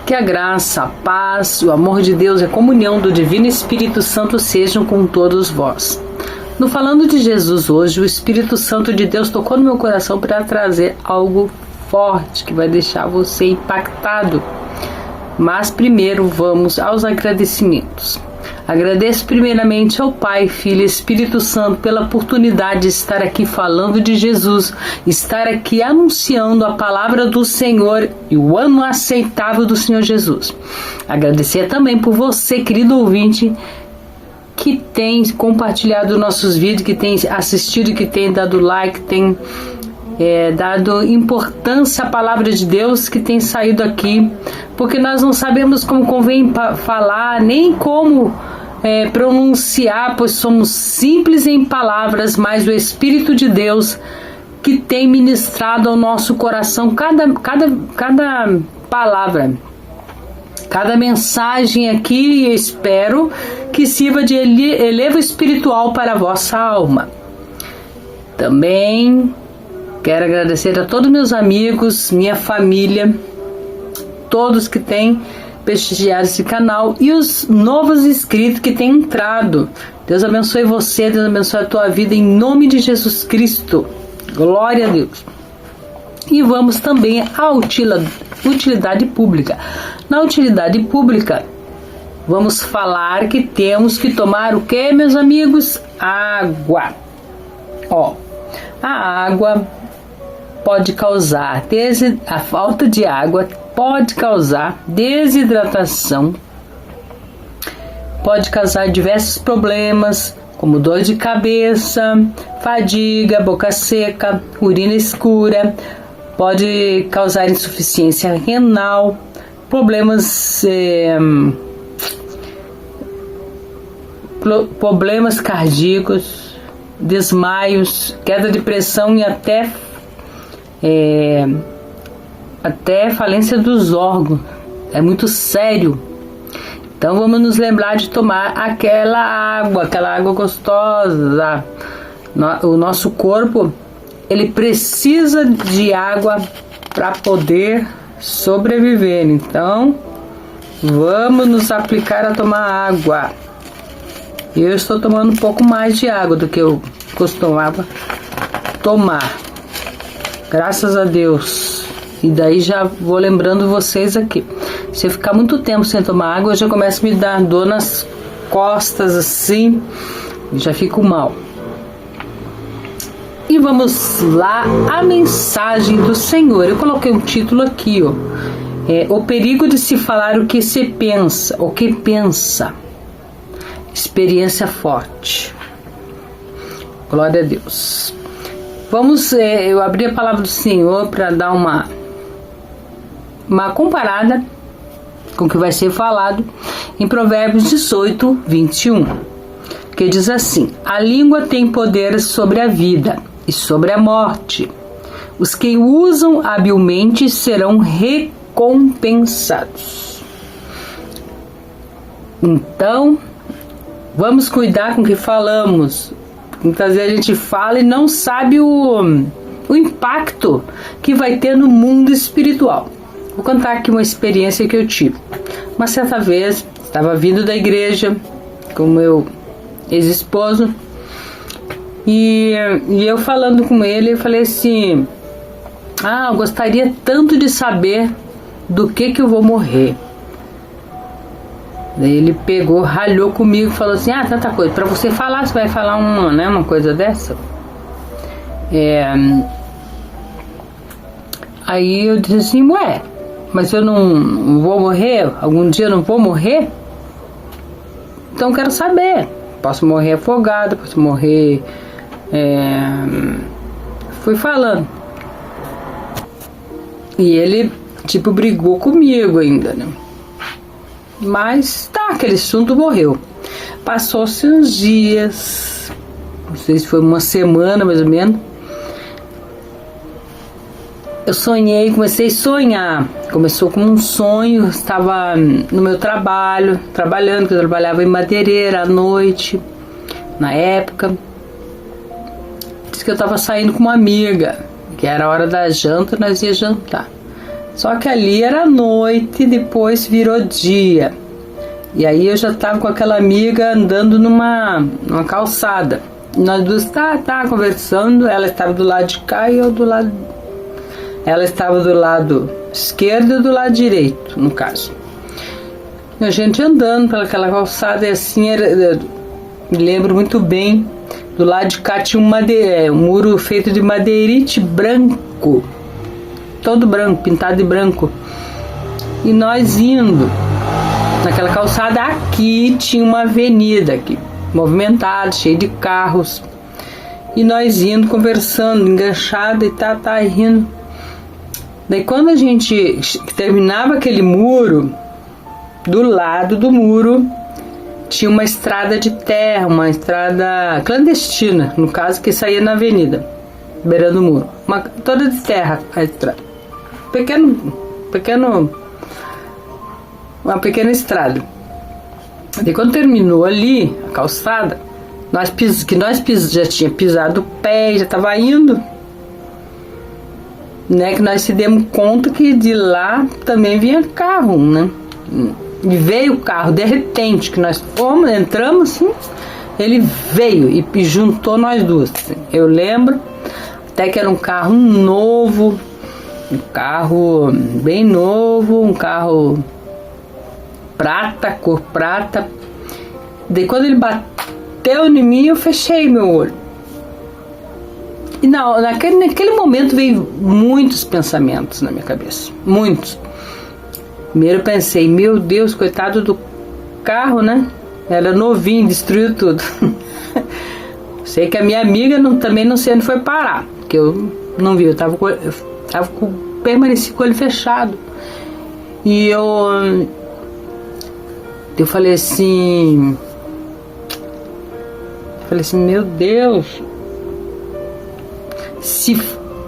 Que a graça, a paz, o amor de Deus e a comunhão do Divino Espírito Santo sejam com todos vós. No Falando de Jesus hoje, o Espírito Santo de Deus tocou no meu coração para trazer algo forte que vai deixar você impactado. Mas primeiro vamos aos agradecimentos. Agradeço primeiramente ao Pai, Filho e Espírito Santo pela oportunidade de estar aqui falando de Jesus, estar aqui anunciando a palavra do Senhor e o ano aceitável do Senhor Jesus. Agradecer também por você, querido ouvinte, que tem compartilhado nossos vídeos, que tem assistido, que tem dado like, tem dado importância à palavra de Deus que tem saído aqui, porque nós não sabemos como convém falar, nem como pronunciar, pois somos simples em palavras, mas o Espírito de Deus que tem ministrado ao nosso coração cada palavra, cada mensagem aqui. Espero que sirva de elevo espiritual para a vossa alma. Também quero agradecer a todos meus amigos, minha família, todos que têm prestigiado esse canal e os novos inscritos que têm entrado. Deus abençoe você, Deus abençoe a tua vida em nome de Jesus Cristo. Glória a Deus. E vamos também à utilidade pública. Na utilidade pública, vamos falar que temos que tomar o que, meus amigos? Água. A água pode causar a falta de água pode causar desidratação, pode causar diversos problemas, como dor de cabeça, fadiga, boca seca, urina escura, pode causar insuficiência renal, problemas cardíacos, desmaios, queda de pressão e até falência dos órgãos. É muito sério. Então vamos nos lembrar de tomar aquela água gostosa. O nosso corpo, ele precisa de água para poder sobreviver. Então vamos nos aplicar a tomar água. Eu estou tomando um pouco mais de água do que eu costumava tomar, graças a Deus. E daí já vou lembrando vocês aqui, se eu ficar muito tempo sem tomar água, eu já começo a me dar dor nas costas assim, e já fico mal. E vamos lá, a mensagem do Senhor. Eu coloquei um título aqui, o perigo de se falar o que se pensa, o que pensa. Experiência forte. Glória a Deus. Vamos, eu abri a palavra do Senhor para dar uma comparada com o que vai ser falado em Provérbios 18, 21, que diz assim: a língua tem poder sobre a vida e sobre a morte. Os que usam habilmente serão recompensados. Então, vamos cuidar com o que falamos. Muitas vezes a gente fala e não sabe o impacto que vai ter no mundo espiritual. Vou contar aqui uma experiência que eu tive. Uma certa vez, estava vindo da igreja com meu ex-esposo e eu falando com ele, eu falei assim: eu gostaria tanto de saber do que eu vou morrer. Daí ele pegou, ralhou comigo e falou assim: tanta coisa, pra você falar, você vai falar uma coisa dessa? Aí eu disse assim: mas eu não vou morrer? Algum dia eu não vou morrer? Então eu quero saber. Posso morrer afogado, posso morrer fui falando. E ele, tipo, brigou comigo ainda, né? Mas tá, aquele assunto morreu. Passou-se uns dias, não sei se foi uma semana mais ou menos. Eu sonhei, comecei a sonhar. Começou como um sonho, eu estava no meu trabalho, trabalhando, que eu trabalhava em madeireira à noite, na época. Disse que eu estava saindo com uma amiga, que era a hora da janta, nós ia jantar. Só que ali era noite e depois virou dia. E aí eu já estava com aquela amiga andando numa calçada. Nós duas tá conversando, ela estava do lado de cá e eu do lado... Ela estava do lado esquerdo e do lado direito, no caso. E a gente andando pelaquela calçada e assim, me lembro muito bem, do lado de cá tinha um muro feito de madeirite branco, todo branco, pintado de branco. E nós indo naquela calçada, aqui tinha uma avenida aqui, movimentada, cheia de carros. E nós indo, conversando, enganchado e rindo. Daí quando a gente terminava aquele muro, do lado do muro tinha uma estrada de terra, uma estrada clandestina, no caso, que saía na avenida, beirando o muro, toda de terra a estrada, uma pequena estrada. Daí quando terminou ali a calçada, nós já tinha pisado o pé, já estava indo, né, que nós se demos conta que de lá também vinha carro, né? E veio o carro de repente, que nós entramos assim, ele veio e juntou nós duas. Assim. Eu lembro até que era um carro novo, um carro bem novo, um carro prata, cor prata. Daí quando ele bateu em mim, eu fechei meu olho. E naquele momento veio muitos pensamentos na minha cabeça, muitos. Primeiro eu pensei, meu Deus, coitado do carro, né? Era novinho, destruiu tudo. Sei que a minha amiga também não sei onde foi parar, porque eu não vi, permaneci com o olho fechado. E eu falei assim, meu Deus.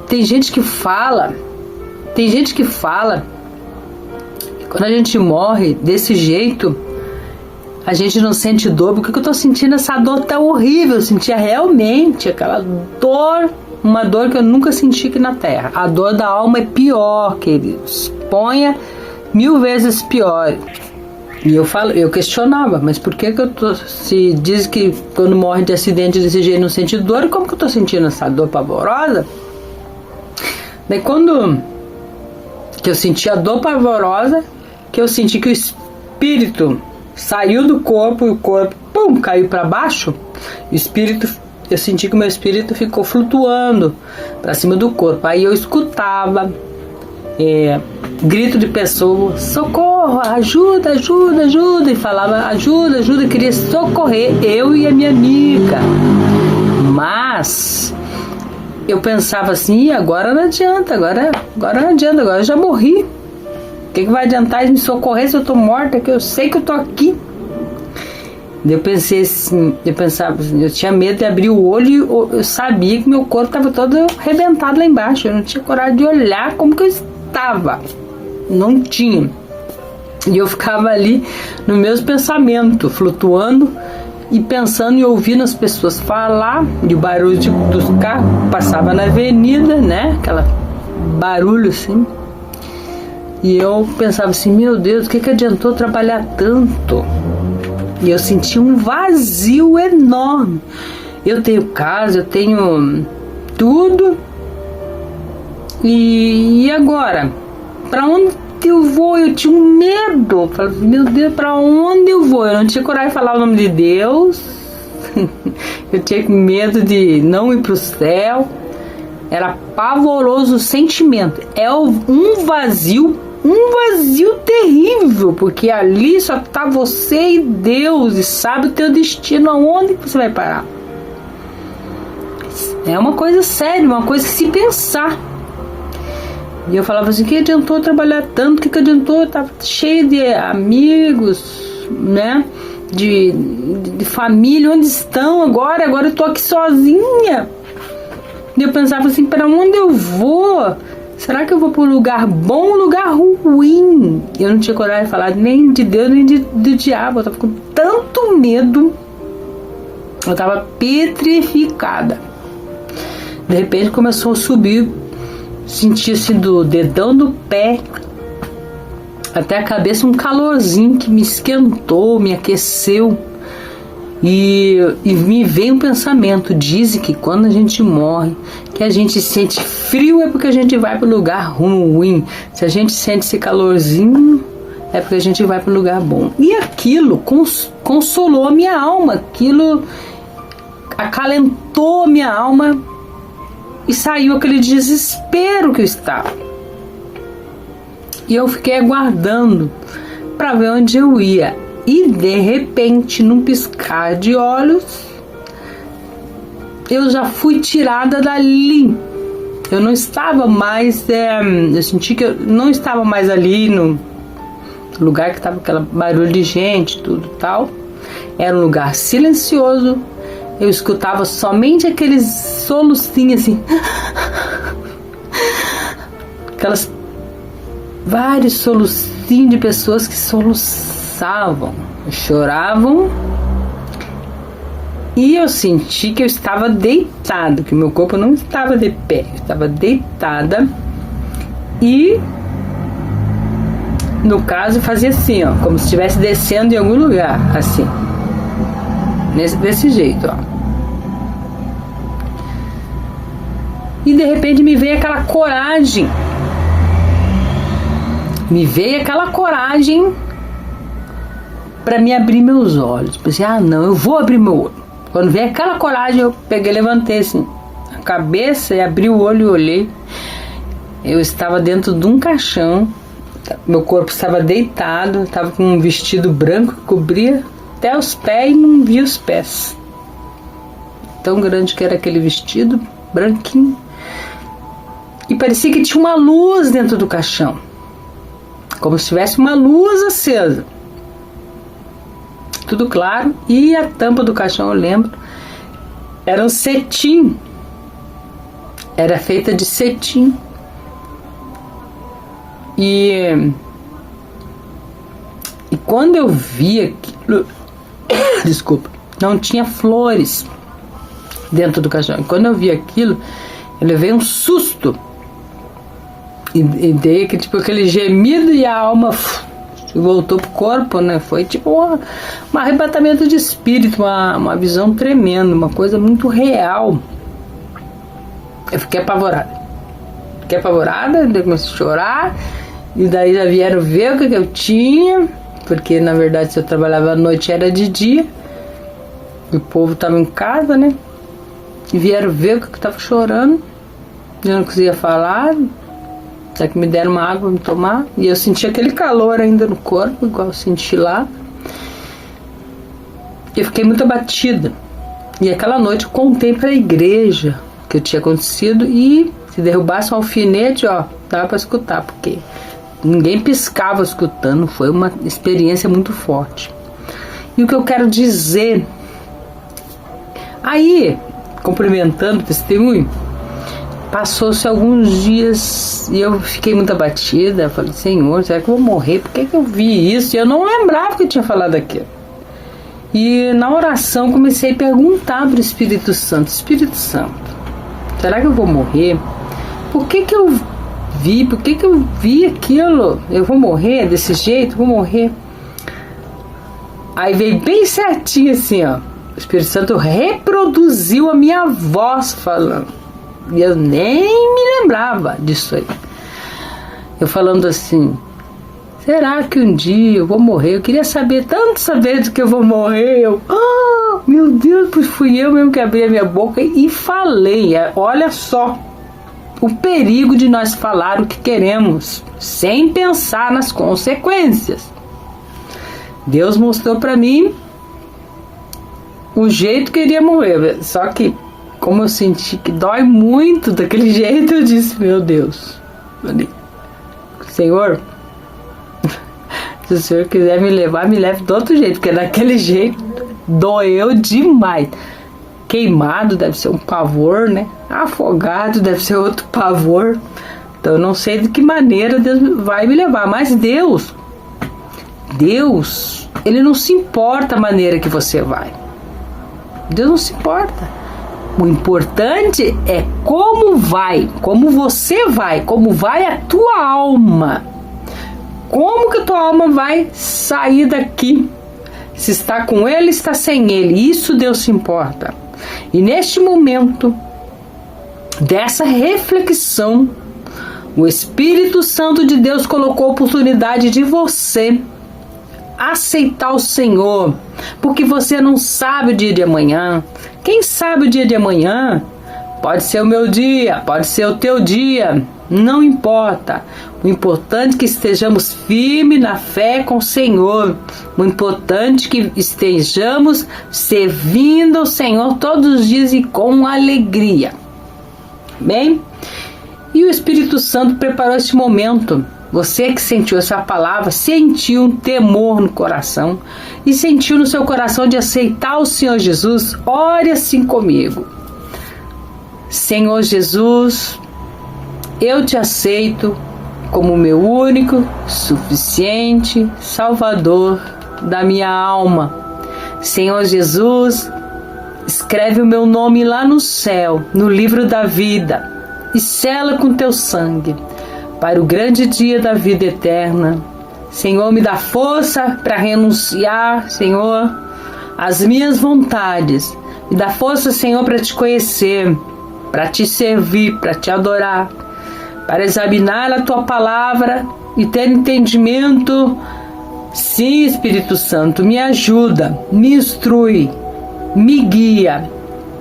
Tem gente que fala que quando a gente morre desse jeito, a gente não sente dor. Porque eu tô sentindo essa dor tão horrível? Eu sentia realmente aquela dor, uma dor que eu nunca senti aqui na terra. A dor da alma é pior, queridos. Ponha 1000 vezes pior. E eu questionava, mas por que se diz que quando morre de acidente desse jeito não sente dor, como que eu tô sentindo essa dor pavorosa? Daí quando que eu senti a dor pavorosa, que eu senti que o espírito saiu do corpo e o corpo, caiu para baixo, eu senti que o meu espírito ficou flutuando para cima do corpo. Aí eu escutava grito de pessoas, socorro, ajuda, ajuda, ajuda, e falava ajuda, ajuda, queria socorrer eu e a minha amiga, mas eu pensava assim, agora não adianta, agora não adianta, agora eu já morri, o que vai adiantar de me socorrer se eu tô morta, que eu sei que eu tô aqui. Eu pensava assim, eu tinha medo de abrir o olho e eu sabia que meu corpo estava todo arrebentado lá embaixo, eu não tinha coragem de olhar como que eu estava, não tinha. E eu ficava ali nos meus pensamentos, flutuando e pensando e ouvindo as pessoas falar, e o barulho dos carros passava na avenida, né, aquela barulho assim. E eu pensava assim, meu Deus, o que adiantou trabalhar tanto? E eu senti um vazio enorme. Eu tenho casa, eu tenho tudo. E agora? Pra onde eu vou? Eu tinha um medo. Eu falei, meu Deus, pra onde eu vou? Eu não tinha coragem de falar o nome de Deus. Eu tinha medo de não ir pro céu. Era pavoroso o sentimento. É um vazio terrível, porque ali só tá você e Deus, e sabe o teu destino, aonde você vai parar. É uma coisa séria, uma coisa que se pensar. E eu falava assim, que adiantou trabalhar tanto, que adiantou, tava cheio de amigos, né, de família, onde estão agora eu tô aqui sozinha. E eu pensava assim, para onde eu vou? Será que eu vou para um lugar bom ou um lugar ruim? Eu não tinha coragem de falar nem de Deus, nem do diabo. Eu tava com tanto medo. Eu tava petrificada. De repente começou a subir. Senti-se do dedão do pé até a cabeça um calorzinho que me esquentou, me aqueceu. E me veio um pensamento. Dizem que quando a gente morre, que a gente sente frio, é porque a gente vai para o lugar ruim. Se a gente sente esse calorzinho, é porque a gente vai para o lugar bom. E aquilo consolou a minha alma. Aquilo acalentou a minha alma. E saiu aquele desespero que eu estava. E eu fiquei aguardando para ver onde eu ia. E de repente, num piscar de olhos, eu já fui tirada dali. Eu não estava mais, eu senti que eu não estava mais ali no lugar que estava aquele barulho de gente, tudo tal. Era um lugar silencioso. Eu escutava somente aqueles solucinhos assim. Vários solucinhos de pessoas que soluçavam, choravam. E eu senti que eu estava deitada, que meu corpo não estava de pé, eu estava deitada. E no caso fazia assim, ó, como se estivesse descendo em algum lugar, assim. Desse jeito, ó. E de repente me veio aquela coragem. Me veio aquela coragem para me abrir meus olhos. Pensei, não, eu vou abrir meu olho. Quando veio aquela coragem, eu peguei, levantei assim a cabeça e abri o olho e olhei. Eu estava dentro de um caixão. Meu corpo estava deitado, estava com um vestido branco que cobria até os pés e não via os pés. Tão grande que era aquele vestido, branquinho. E parecia que tinha uma luz dentro do caixão. Como se tivesse uma luz acesa. Tudo claro. E a tampa do caixão, eu lembro, era um cetim. Era feita de cetim. E quando eu vi aquilo, desculpa, não tinha flores dentro do caixão. E quando eu vi aquilo, eu levei um susto. E dei aquele gemido e a alma voltou pro corpo, né? Foi tipo um arrebatamento de espírito, uma visão tremenda, uma coisa muito real. Eu fiquei apavorada. Daí comecei a chorar. E daí já vieram ver o que eu tinha. Porque na verdade, se eu trabalhava à noite era de dia. E o povo estava em casa, né? E vieram ver o que eu estava chorando. Eu não conseguia falar. Até que me deram uma água para me tomar. E eu senti aquele calor ainda no corpo, igual eu senti lá. E eu fiquei muito abatida. E aquela noite eu contei para a igreja o que tinha acontecido. E se derrubasse um alfinete, ó, dava para escutar. Porque ninguém piscava escutando. Foi uma experiência muito forte. E o que eu quero dizer... Aí, complementando o testemunho, passou-se alguns dias e eu fiquei muito abatida. Eu falei, Senhor, será que eu vou morrer? Por que eu vi isso? E eu não lembrava que eu tinha falado aquilo. E na oração comecei a perguntar para o Espírito Santo, Espírito Santo, será que eu vou morrer? Por que eu vi? Por que eu vi aquilo? Eu vou morrer desse jeito? Vou morrer? Aí veio bem certinho assim, ó. O Espírito Santo reproduziu a minha voz falando. E eu nem me lembrava disso aí. Eu falando assim, será que um dia eu vou morrer? Eu queria saber, tanto saber do que eu vou morrer. Meu Deus, pois fui eu mesmo que abri a minha boca e falei. Olha só o perigo de nós falar o que queremos, sem pensar nas consequências. Deus mostrou para mim o jeito que eu iria morrer. Só que como eu senti que dói muito daquele jeito, eu disse, meu Deus, Senhor, se o Senhor quiser me levar, me leve do outro jeito, porque daquele jeito doeu demais. Queimado deve ser um pavor, né? Afogado deve ser outro pavor. Então eu não sei de que maneira Deus vai me levar, mas Deus, Ele não se importa a maneira que você vai. Deus não se importa. O importante é como vai, como você vai, como vai a tua alma. Como que a tua alma vai sair daqui? Se está com Ele, está sem Ele. Isso Deus se importa. E neste momento dessa reflexão, o Espírito Santo de Deus colocou a oportunidade de você aceitar o Senhor, porque você não sabe o dia de amanhã. Quem sabe o dia de amanhã? Pode ser o meu dia, pode ser o teu dia, não importa. O importante é que estejamos firmes na fé com o Senhor. O importante é que estejamos servindo ao Senhor todos os dias e com alegria. Bem? E o Espírito Santo preparou este momento. Você que sentiu essa palavra, sentiu um temor no coração e sentiu no seu coração de aceitar o Senhor Jesus, ore assim comigo. Senhor Jesus, eu te aceito como meu único, suficiente Salvador da minha alma. Senhor Jesus, escreve o meu nome lá no céu, no livro da vida, e sela com teu sangue, para o grande dia da vida eterna. Senhor, me dá força para renunciar, Senhor, às minhas vontades. Me dá força, Senhor, para te conhecer, para te servir, para te adorar, para examinar a tua palavra e ter entendimento. Sim, Espírito Santo, me ajuda, me instrui, me guia.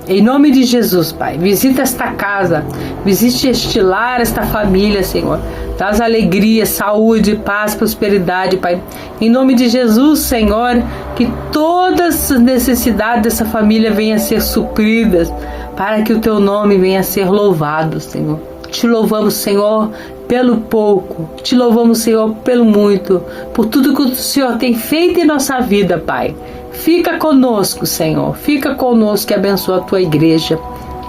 Em nome de Jesus, Pai, visita esta casa, visite este lar, esta família, Senhor. Traz alegria, saúde, paz, prosperidade, Pai. Em nome de Jesus, Senhor, que todas as necessidades dessa família venham a ser supridas, para que o Teu nome venha a ser louvado, Senhor. Te louvamos, Senhor, pelo pouco. Te louvamos, Senhor, pelo muito. Por tudo que o Senhor tem feito em nossa vida, Pai. Fica conosco, Senhor. Fica conosco e abençoa a Tua igreja.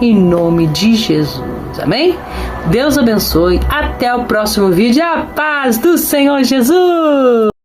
Em nome de Jesus. Amém? Deus abençoe. Até o próximo vídeo. A paz do Senhor Jesus.